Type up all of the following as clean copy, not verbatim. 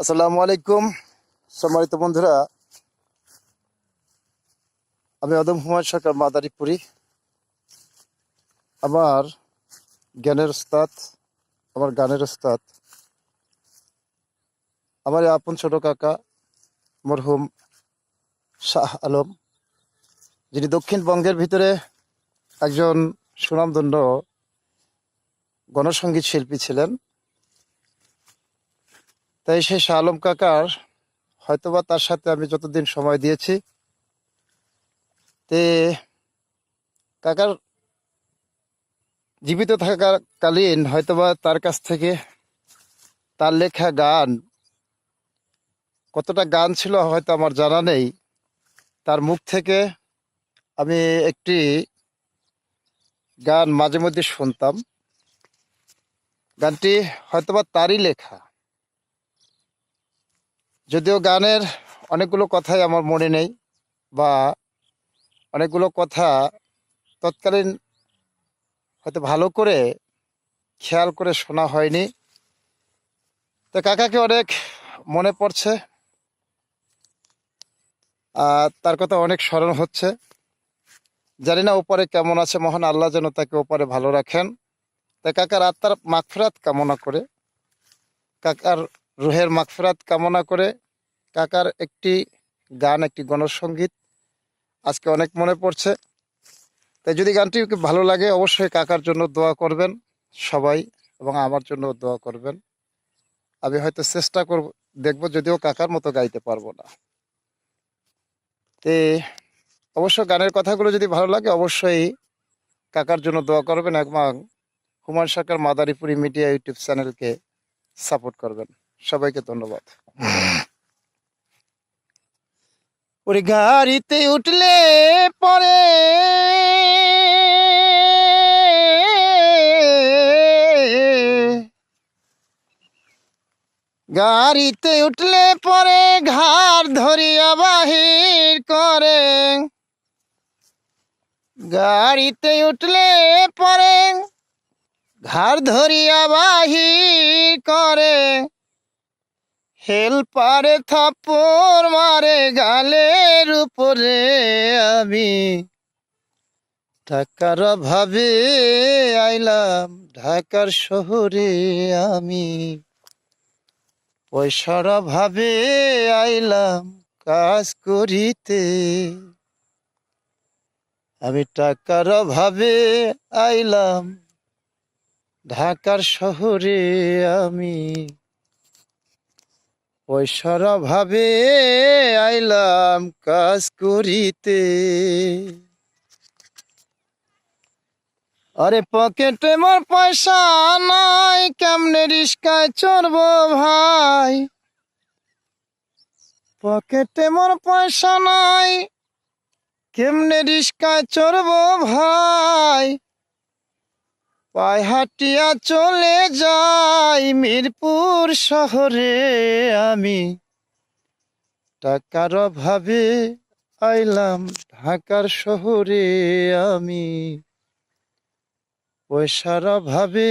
আসসালামু আলাইকুম সম্মানিত বন্ধুরা, আমি আদম হুমায়ুন সরকার মাদারীপুরি। আমার জ্ঞানের উস্তাদ, আমার গানের উস্তাদ, আমার এই আপন ছোট কাকা মরহুম শাহ আলম, যিনি দক্ষিণবঙ্গের ভিতরে একজন সুনামধন্য গণসঙ্গীত শিল্পী ছিলেন। তাই সেই শাহ আলম কাকার হয়তোবা তার সাথে আমি যতদিন সময় দিয়েছি, তে কাকার জীবিত থাকাকালীন হয়তোবা তার কাছ থেকে তার লেখা গান, কতটা গান ছিল হয়তো আমার জানা নেই। তার মুখ থেকে আমি একটি গান মাঝে মধ্যে শুনতাম। গানটি হয়তোবা তারই লেখা, যদিও গানের অনেকগুলো কথাই আমার মনে নেই, বা অনেকগুলো কথা তৎকালীন হয়তো ভালো করে খেয়াল করে শোনা হয়নি। তো কাকাকে অনেক মনে পড়ছে, আর তার কথা অনেক স্মরণ হচ্ছে। জানি না ওপরে কেমন আছে, মহান আল্লাহ যেন তাকে ওপরে ভালো রাখেন। তাই কাকার আত্মার মাগফিরাত কামনা করে, কাকার রুহের মাগফিরাত কামনা করে, কাকার একটি গান, একটি গণসঙ্গীত আজকে অনেক মনে পড়ছে। তাই যদি গানটি ভালো লাগে অবশ্যই কাকার জন্য দোয়া করবেন সবাই, এবং আমার জন্য দোয়া করবেন। আমি হয়তো চেষ্টা করব, দেখব, যদিও কাকার মতো গাইতে পারবো না। তে অবশ্য গানের কথাগুলো যদি ভালো লাগে অবশ্যই কাকার জন্য দোয়া করবেন, এবং হুমায়ুন সরকার মাদারীপুরি মিডিয়া ইউটিউব চ্যানেলকে সাপোর্ট করবেন। সবাইকে ধন্যবাদ। ওরে গাড়িতে উঠলে পরে গাড়িতে উঠলে পরে ঘাড় ধরিয়া বাহির করে, গাড়িতে উঠলে পরে ঘাড় ধরিয়া বাহির করে, হেলপারে থাপ্পড় মারে গালের উপরে। আমি টাকার অভাবে আইলাম ঢাকার শহরে, আমি পয়সার অভাবে আইলাম কাজ করিতে, আমি টাকার অভাবে আইলাম ঢাকার শহরে, আমি পয়সার অভাবে আইলাম কাজ করিতে। আরে পকেটে মোর পয়সা নাই, কেমনে রিস্কায় চড়বো ভাই। পকেটে মোর পয়সা নাই, কেমনে রিস্কায় চড়বো ভাই। পায়ে হাঁটিয়া চলে যাই মিরপুর শহরে, আমি টাকার অভাবে আইলাম ঢাকার শহরে, আমি পয়সার অভাবে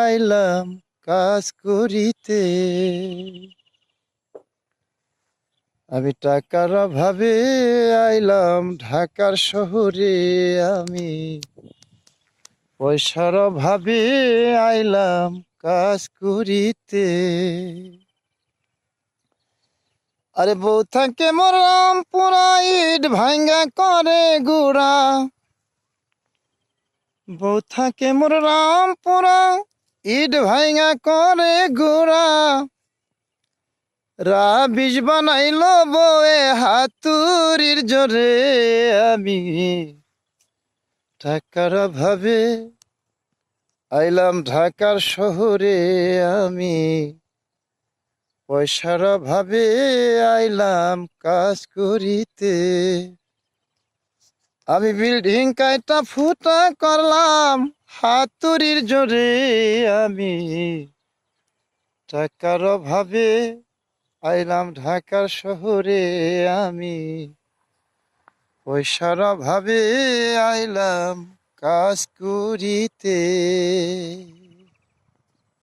আইলাম কাজ করিতে, আমি টাকার অভাবে আইলাম ঢাকার শহরে, আমি পয়সার অভাবে আইলাম কাজ করিতে। আরে বউ থাকে মোর রামপুরা, ইট ভাঙ্গা করে গুড়া। বউ থাকে মোর রামপুরা, ইট ভাঙ্গা করে গুড়া। রাবিশ বানাইল বউয়ে হাতুড়ির জোরে, আমি টাকার অভাবে আইলাম ঢাকার শহরে, আমি পয়সার অভাবে আইলাম কাজ করিতে। আমি বিল্ডিং কাইটা ফুটা করলাম হাতুড়ির জোরে, আমি টাকার অভাবে আইলাম ঢাকার শহরে, আমি পয়সার অভাবে আইলাম কাজ করিতে।